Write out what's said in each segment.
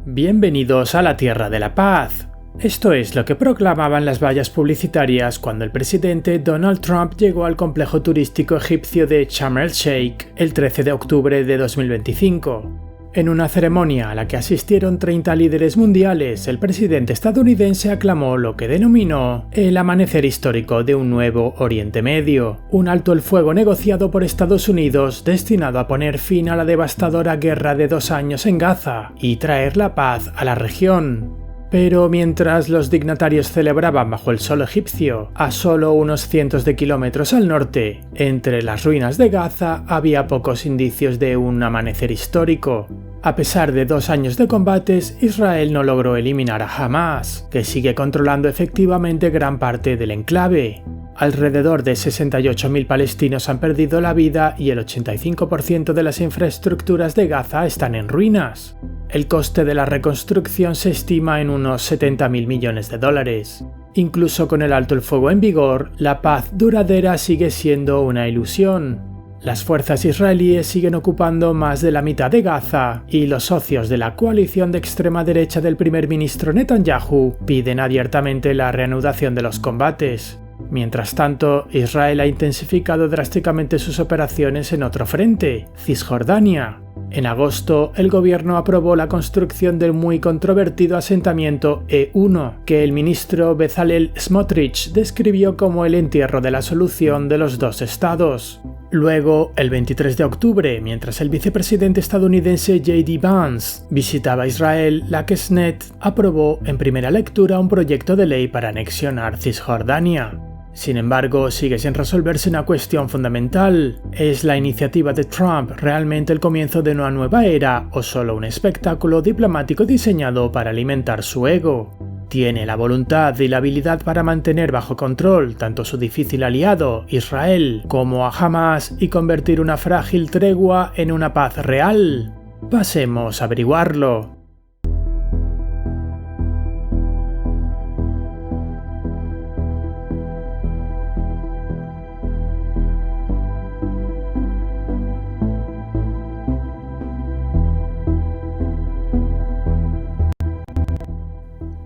Bienvenidos a la Tierra de la Paz. Esto es lo que proclamaban las vallas publicitarias cuando el presidente Donald Trump llegó al complejo turístico egipcio de Sharm el-Sheikh el 13 de octubre de 2025. En una ceremonia a la que asistieron 30 líderes mundiales, el presidente estadounidense aclamó lo que denominó el amanecer histórico de un nuevo Oriente Medio, un alto el fuego negociado por Estados Unidos destinado a poner fin a la devastadora guerra de 2 años en Gaza y traer la paz a la región. Pero mientras los dignatarios celebraban bajo el sol egipcio, a solo unos cientos de kilómetros al norte, entre las ruinas de Gaza había pocos indicios de un amanecer histórico. A pesar de 2 años de combates, Israel no logró eliminar a Hamas, que sigue controlando efectivamente gran parte del enclave. Alrededor de 68.000 palestinos han perdido la vida y el 85% de las infraestructuras de Gaza están en ruinas. El coste de la reconstrucción se estima en unos 70.000 millones de dólares. Incluso con el alto el fuego en vigor, la paz duradera sigue siendo una ilusión. Las fuerzas israelíes siguen ocupando más de la mitad de Gaza y los socios de la coalición de extrema derecha del primer ministro Netanyahu piden abiertamente la reanudación de los combates. Mientras tanto, Israel ha intensificado drásticamente sus operaciones en otro frente, Cisjordania. En agosto, el gobierno aprobó la construcción del muy controvertido asentamiento E1, que el ministro Bezalel Smotrich describió como el entierro de la solución de los 2 estados. Luego, el 23 de octubre, mientras el vicepresidente estadounidense J.D. Vance visitaba Israel, la Knesset aprobó en primera lectura un proyecto de ley para anexionar Cisjordania. Sin embargo, sigue sin resolverse una cuestión fundamental. ¿Es la iniciativa de Trump realmente el comienzo de una nueva era o solo un espectáculo diplomático diseñado para alimentar su ego? ¿Tiene la voluntad y la habilidad para mantener bajo control tanto su difícil aliado, Israel, como a Hamas y convertir una frágil tregua en una paz real? Pasemos a averiguarlo.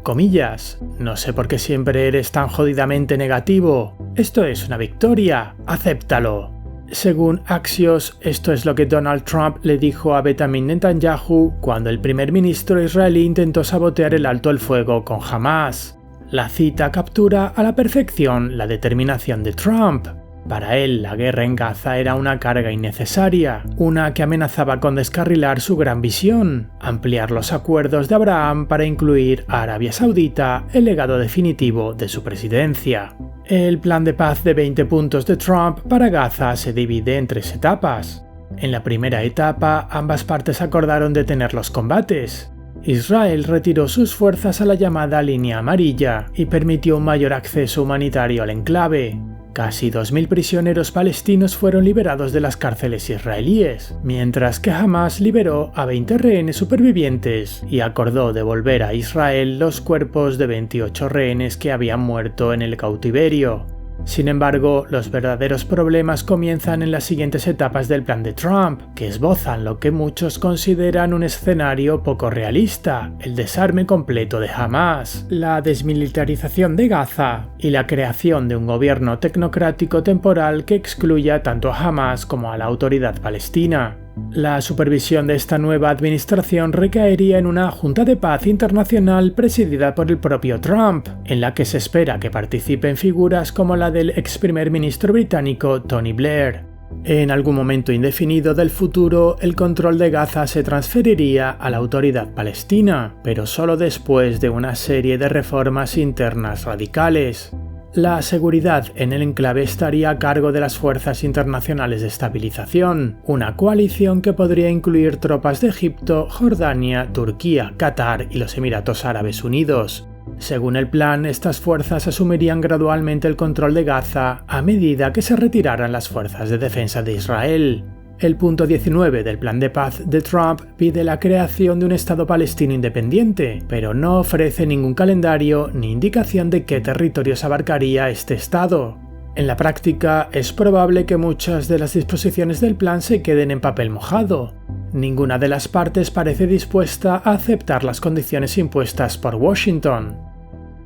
Comillas, no sé por qué siempre eres tan jodidamente negativo. Esto es una victoria, acéptalo. Según Axios, esto es lo que Donald Trump le dijo a Benjamin Netanyahu cuando el primer ministro israelí intentó sabotear el alto el fuego con Hamas. La cita captura a la perfección la determinación de Trump. Para él, la guerra en Gaza era una carga innecesaria, una que amenazaba con descarrilar su gran visión, ampliar los acuerdos de Abraham para incluir a Arabia Saudita, el legado definitivo de su presidencia. El plan de paz de 20 puntos de Trump para Gaza se divide en 3 etapas. En la primera etapa, ambas partes acordaron detener los combates. Israel retiró sus fuerzas a la llamada línea amarilla y permitió un mayor acceso humanitario al enclave. Casi 2.000 prisioneros palestinos fueron liberados de las cárceles israelíes, mientras que Hamas liberó a 20 rehenes supervivientes y acordó devolver a Israel los cuerpos de 28 rehenes que habían muerto en el cautiverio. Sin embargo, los verdaderos problemas comienzan en las siguientes etapas del plan de Trump, que esbozan lo que muchos consideran un escenario poco realista, el desarme completo de Hamas, la desmilitarización de Gaza y la creación de un gobierno tecnocrático temporal que excluya tanto a Hamas como a la autoridad palestina. La supervisión de esta nueva administración recaería en una Junta de Paz Internacional presidida por el propio Trump, en la que se espera que participen figuras como la del ex primer ministro británico Tony Blair. En algún momento indefinido del futuro, el control de Gaza se transferiría a la autoridad palestina, pero solo después de una serie de reformas internas radicales. La seguridad en el enclave estaría a cargo de las Fuerzas Internacionales de Estabilización, una coalición que podría incluir tropas de Egipto, Jordania, Turquía, Qatar y los Emiratos Árabes Unidos. Según el plan, estas fuerzas asumirían gradualmente el control de Gaza a medida que se retiraran las fuerzas de defensa de Israel. El punto 19 del plan de paz de Trump pide la creación de un Estado palestino independiente, pero no ofrece ningún calendario ni indicación de qué territorios abarcaría este Estado. En la práctica, es probable que muchas de las disposiciones del plan se queden en papel mojado. Ninguna de las partes parece dispuesta a aceptar las condiciones impuestas por Washington.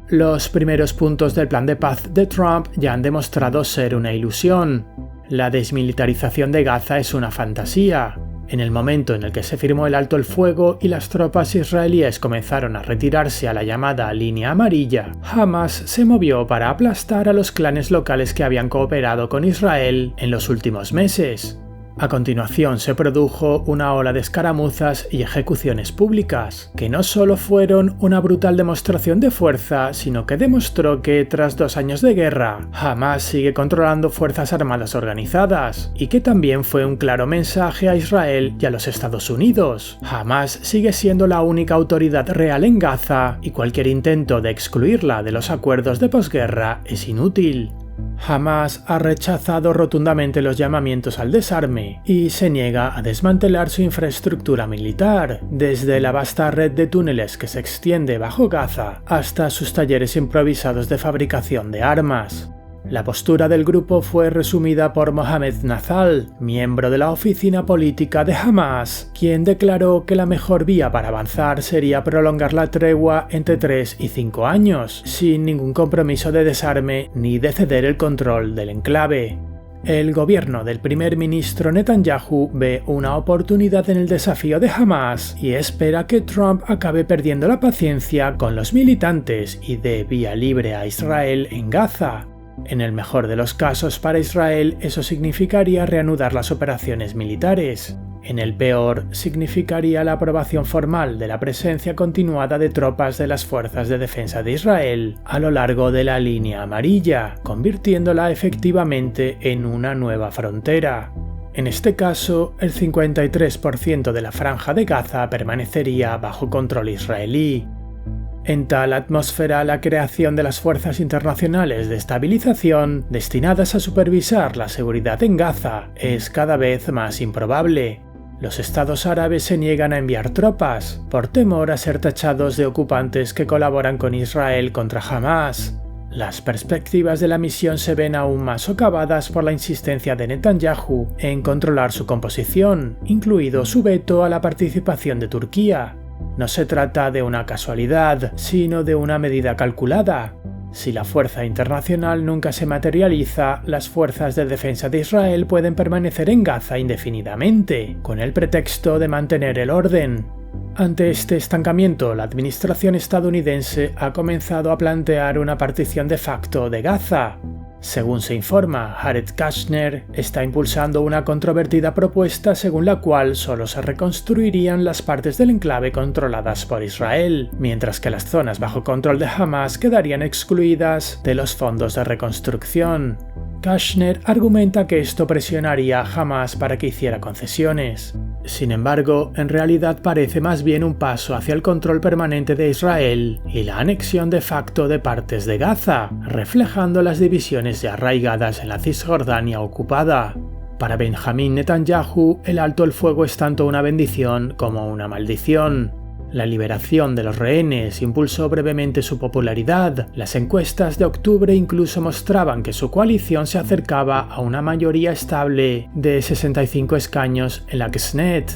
Los primeros puntos del plan de paz de Trump ya han demostrado ser una ilusión. La desmilitarización de Gaza es una fantasía. En el momento en el que se firmó el alto el fuego y las tropas israelíes comenzaron a retirarse a la llamada línea amarilla, Hamas se movió para aplastar a los clanes locales que habían cooperado con Israel en los últimos meses. A continuación se produjo una ola de escaramuzas y ejecuciones públicas, que no solo fueron una brutal demostración de fuerza, sino que demostró que tras 2 años de guerra, Hamas sigue controlando fuerzas armadas organizadas, y que también fue un claro mensaje a Israel y a los Estados Unidos. Hamas sigue siendo la única autoridad real en Gaza, y cualquier intento de excluirla de los acuerdos de posguerra es inútil. Hamas ha rechazado rotundamente los llamamientos al desarme y se niega a desmantelar su infraestructura militar, desde la vasta red de túneles que se extiende bajo Gaza hasta sus talleres improvisados de fabricación de armas. La postura del grupo fue resumida por Mohamed Nazal, miembro de la oficina política de Hamas, quien declaró que la mejor vía para avanzar sería prolongar la tregua entre 3 y 5 años, sin ningún compromiso de desarme ni de ceder el control del enclave. El gobierno del primer ministro Netanyahu ve una oportunidad en el desafío de Hamas y espera que Trump acabe perdiendo la paciencia con los militantes y dé vía libre a Israel en Gaza. En el mejor de los casos para Israel, eso significaría reanudar las operaciones militares. En el peor, significaría la aprobación formal de la presencia continuada de tropas de las Fuerzas de Defensa de Israel a lo largo de la línea amarilla, convirtiéndola efectivamente en una nueva frontera. En este caso, el 53% de la franja de Gaza permanecería bajo control israelí. En tal atmósfera, la creación de las fuerzas internacionales de estabilización destinadas a supervisar la seguridad en Gaza es cada vez más improbable. Los estados árabes se niegan a enviar tropas, por temor a ser tachados de ocupantes que colaboran con Israel contra Hamas. Las perspectivas de la misión se ven aún más socavadas por la insistencia de Netanyahu en controlar su composición, incluido su veto a la participación de Turquía. No se trata de una casualidad, sino de una medida calculada. Si la fuerza internacional nunca se materializa, las fuerzas de defensa de Israel pueden permanecer en Gaza indefinidamente, con el pretexto de mantener el orden. Ante este estancamiento, la administración estadounidense ha comenzado a plantear una partición de facto de Gaza. Según se informa, Jared Kushner está impulsando una controvertida propuesta según la cual solo se reconstruirían las partes del enclave controladas por Israel, mientras que las zonas bajo control de Hamas quedarían excluidas de los fondos de reconstrucción. Kushner argumenta que esto presionaría a Hamas para que hiciera concesiones. Sin embargo, en realidad parece más bien un paso hacia el control permanente de Israel y la anexión de facto de partes de Gaza, reflejando las divisiones ya arraigadas en la Cisjordania ocupada. Para Benjamín Netanyahu, el alto el fuego es tanto una bendición como una maldición. La liberación de los rehenes impulsó brevemente su popularidad. Las encuestas de octubre incluso mostraban que su coalición se acercaba a una mayoría estable de 65 escaños en la Knesset.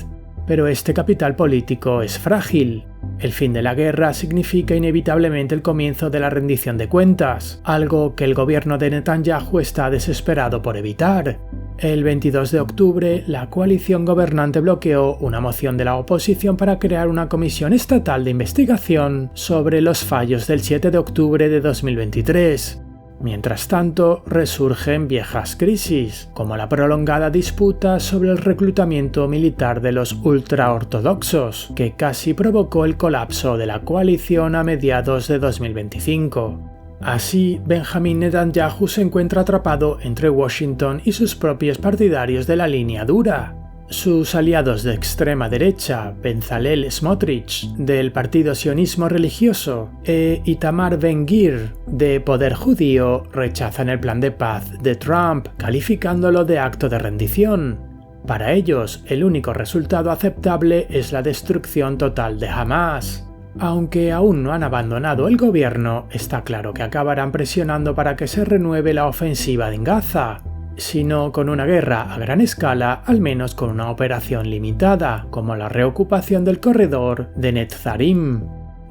Pero este capital político es frágil. El fin de la guerra significa inevitablemente el comienzo de la rendición de cuentas, algo que el gobierno de Netanyahu está desesperado por evitar. El 22 de octubre, la coalición gobernante bloqueó una moción de la oposición para crear una comisión estatal de investigación sobre los fallos del 7 de octubre de 2023. Mientras tanto, resurgen viejas crisis, como la prolongada disputa sobre el reclutamiento militar de los ultraortodoxos, que casi provocó el colapso de la coalición a mediados de 2025. Así, Benjamín Netanyahu se encuentra atrapado entre Washington y sus propios partidarios de la línea dura. Sus aliados de extrema derecha, Bezalel Smotrich, del Partido Sionismo Religioso, e Itamar Ben-Gvir, de Poder Judío, rechazan el plan de paz de Trump, calificándolo de acto de rendición. Para ellos, el único resultado aceptable es la destrucción total de Hamas. Aunque aún no han abandonado el gobierno, está claro que acabarán presionando para que se renueve la ofensiva en Gaza. sino con una guerra a gran escala, al menos con una operación limitada, como la reocupación del corredor de Netzarim.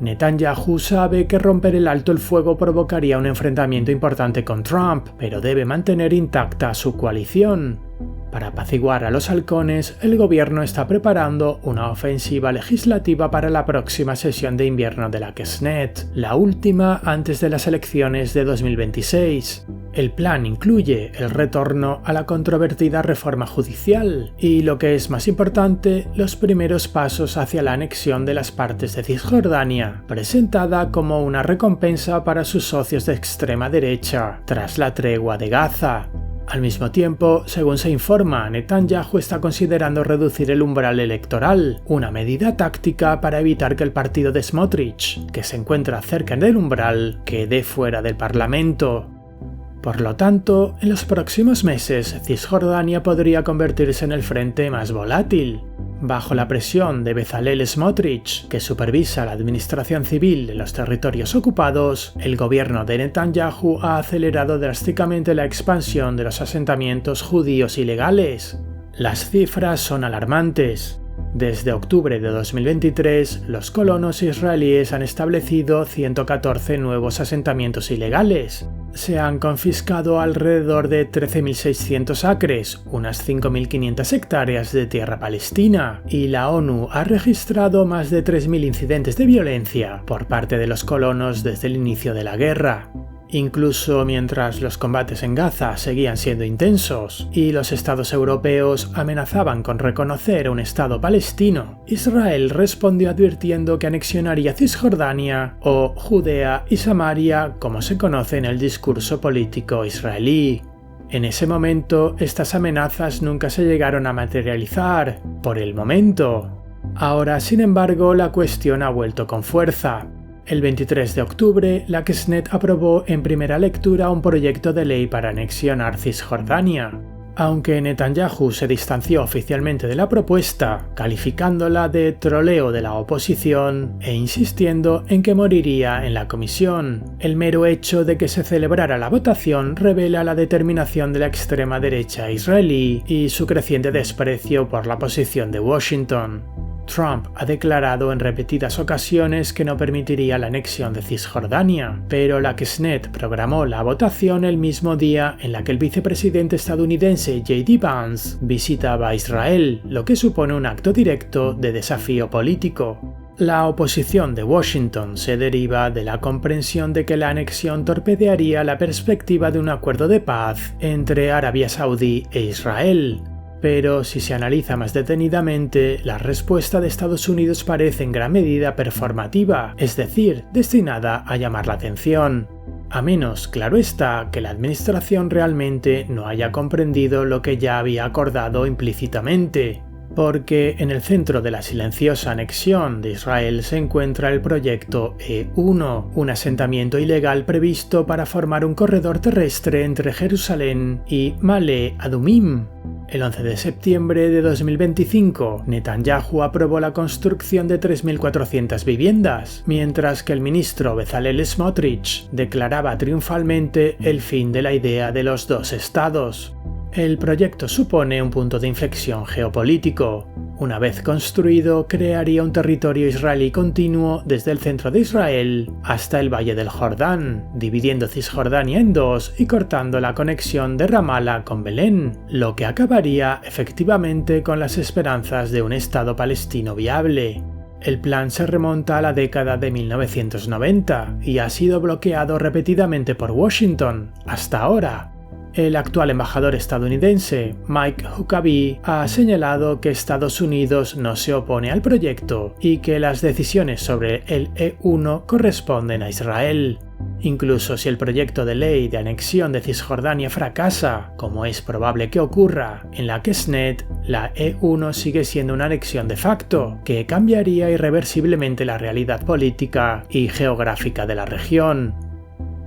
Netanyahu sabe que romper el alto el fuego provocaría un enfrentamiento importante con Trump, pero debe mantener intacta su coalición. Para apaciguar a los halcones, el gobierno está preparando una ofensiva legislativa para la próxima sesión de invierno de la Knesset, la última antes de las elecciones de 2026. El plan incluye el retorno a la controvertida reforma judicial y, lo que es más importante, los primeros pasos hacia la anexión de las partes de Cisjordania, presentada como una recompensa para sus socios de extrema derecha, tras la tregua de Gaza. Al mismo tiempo, según se informa, Netanyahu está considerando reducir el umbral electoral, una medida táctica para evitar que el partido de Smotrich, que se encuentra cerca del umbral, quede fuera del Parlamento. Por lo tanto, en los próximos meses, Cisjordania podría convertirse en el frente más volátil. Bajo la presión de Bezalel Smotrich, que supervisa la administración civil de los territorios ocupados, el gobierno de Netanyahu ha acelerado drásticamente la expansión de los asentamientos judíos ilegales. Las cifras son alarmantes. Desde octubre de 2023, los colonos israelíes han establecido 114 nuevos asentamientos ilegales. Se han confiscado alrededor de 13.600 acres, unas 5.500 hectáreas de tierra palestina, y la ONU ha registrado más de 3.000 incidentes de violencia por parte de los colonos desde el inicio de la guerra. Incluso mientras los combates en Gaza seguían siendo intensos y los estados europeos amenazaban con reconocer un estado palestino, Israel respondió advirtiendo que anexionaría Cisjordania o Judea y Samaria, como se conoce en el discurso político israelí. En ese momento, estas amenazas nunca se llegaron a materializar, por el momento. Ahora, sin embargo, la cuestión ha vuelto con fuerza. El 23 de octubre, la Knesset aprobó en primera lectura un proyecto de ley para anexionar Cisjordania. Aunque Netanyahu se distanció oficialmente de la propuesta, calificándola de troleo de la oposición e insistiendo en que moriría en la comisión, el mero hecho de que se celebrara la votación revela la determinación de la extrema derecha israelí y su creciente desprecio por la posición de Washington. Trump ha declarado en repetidas ocasiones que no permitiría la anexión de Cisjordania, pero la Knesset programó la votación el mismo día en la que el vicepresidente estadounidense J.D. Vance visitaba Israel, lo que supone un acto directo de desafío político. La oposición de Washington se deriva de la comprensión de que la anexión torpedearía la perspectiva de un acuerdo de paz entre Arabia Saudí e Israel. Pero si se analiza más detenidamente, la respuesta de Estados Unidos parece en gran medida performativa, es decir, destinada a llamar la atención. A menos, claro está, que la administración realmente no haya comprendido lo que ya había acordado implícitamente. Porque en el centro de la silenciosa anexión de Israel se encuentra el proyecto E1, un asentamiento ilegal previsto para formar un corredor terrestre entre Jerusalén y Male Adumim. El 11 de septiembre de 2025, Netanyahu aprobó la construcción de 3.400 viviendas, mientras que el ministro Bezalel Smotrich declaraba triunfalmente el fin de la idea de los dos estados. El proyecto supone un punto de inflexión geopolítico. Una vez construido, crearía un territorio israelí continuo desde el centro de Israel hasta el Valle del Jordán, dividiendo Cisjordania en dos y cortando la conexión de Ramallah con Belén, lo que acabaría efectivamente con las esperanzas de un Estado palestino viable. El plan se remonta a la década de 1990 y ha sido bloqueado repetidamente por Washington, hasta ahora. El actual embajador estadounidense, Mike Huckabee, ha señalado que Estados Unidos no se opone al proyecto y que las decisiones sobre el E1 corresponden a Israel. Incluso si el proyecto de ley de anexión de Cisjordania fracasa, como es probable que ocurra en la Knesset, la E1 sigue siendo una anexión de facto, que cambiaría irreversiblemente la realidad política y geográfica de la región.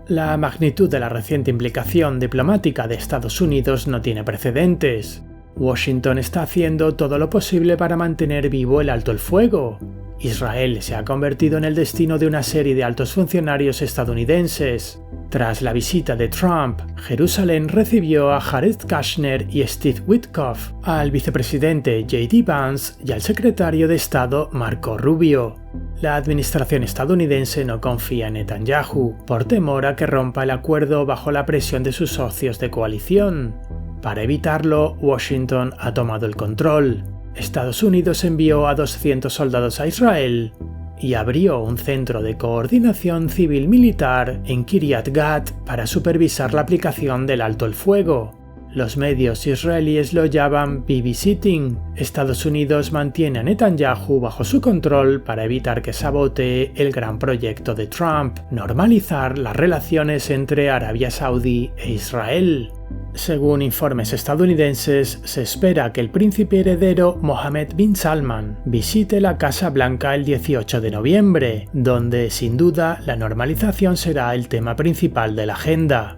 La magnitud de la reciente implicación diplomática de Estados Unidos no tiene precedentes. Washington está haciendo todo lo posible para mantener vivo el alto el fuego. Israel se ha convertido en el destino de una serie de altos funcionarios estadounidenses. Tras la visita de Trump, Jerusalén recibió a Jared Kushner y Steve Witkoff, al vicepresidente J.D. Vance y al secretario de Estado Marco Rubio. La administración estadounidense no confía en Netanyahu, por temor a que rompa el acuerdo bajo la presión de sus socios de coalición. Para evitarlo, Washington ha tomado el control. Estados Unidos envió a 200 soldados a Israel y abrió un centro de coordinación civil-militar en Kiryat Gat para supervisar la aplicación del alto el fuego. Los medios israelíes lo llaman babysitting. Estados Unidos mantiene a Netanyahu bajo su control para evitar que sabotee el gran proyecto de Trump, normalizar las relaciones entre Arabia Saudí e Israel. Según informes estadounidenses, se espera que el príncipe heredero Mohammed bin Salman visite la Casa Blanca el 18 de noviembre, donde sin duda la normalización será el tema principal de la agenda.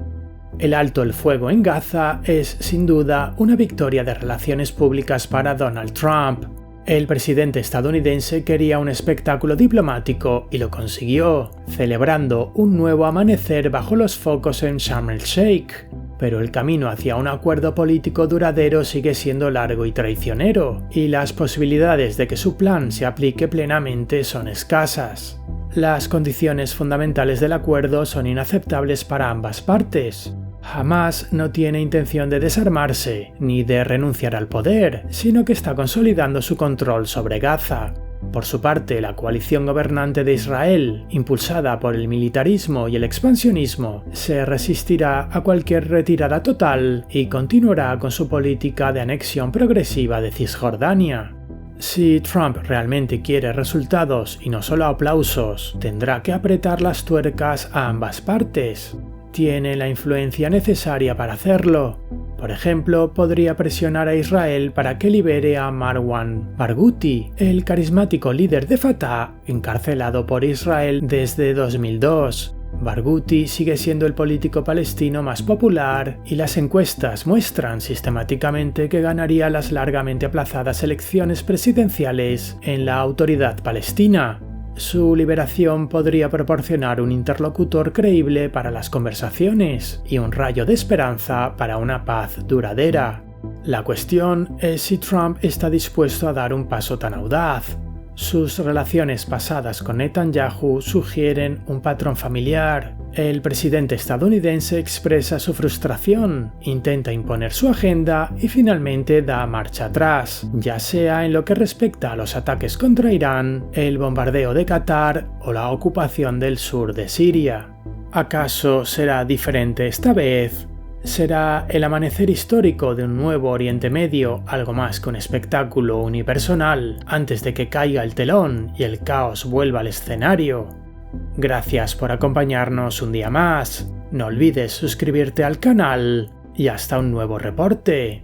El alto el fuego en Gaza es sin duda una victoria de relaciones públicas para Donald Trump. El presidente estadounidense quería un espectáculo diplomático y lo consiguió, celebrando un nuevo amanecer bajo los focos en Sharm el-Sheikh. Pero el camino hacia un acuerdo político duradero sigue siendo largo y traicionero, y las posibilidades de que su plan se aplique plenamente son escasas. Las condiciones fundamentales del acuerdo son inaceptables para ambas partes. Hamás no tiene intención de desarmarse ni de renunciar al poder, sino que está consolidando su control sobre Gaza. Por su parte, la coalición gobernante de Israel, impulsada por el militarismo y el expansionismo, se resistirá a cualquier retirada total y continuará con su política de anexión progresiva de Cisjordania. Si Trump realmente quiere resultados y no solo aplausos, tendrá que apretar las tuercas a ambas partes. Tiene la influencia necesaria para hacerlo. Por ejemplo, podría presionar a Israel para que libere a Marwan Barghouti, el carismático líder de Fatah, encarcelado por Israel desde 2002. Barghouti sigue siendo el político palestino más popular y las encuestas muestran sistemáticamente que ganaría las largamente aplazadas elecciones presidenciales en la Autoridad Palestina. Su liberación podría proporcionar un interlocutor creíble para las conversaciones y un rayo de esperanza para una paz duradera. La cuestión es si Trump está dispuesto a dar un paso tan audaz. Sus relaciones pasadas con Netanyahu sugieren un patrón familiar. El presidente estadounidense expresa su frustración, intenta imponer su agenda y finalmente da marcha atrás, ya sea en lo que respecta a los ataques contra Irán, el bombardeo de Qatar o la ocupación del sur de Siria. ¿Acaso será diferente esta vez? ¿Será el amanecer histórico de un nuevo Oriente Medio algo más que un espectáculo unipersonal antes de que caiga el telón y el caos vuelva al escenario? Gracias por acompañarnos un día más. No olvides suscribirte al canal y hasta un nuevo reporte.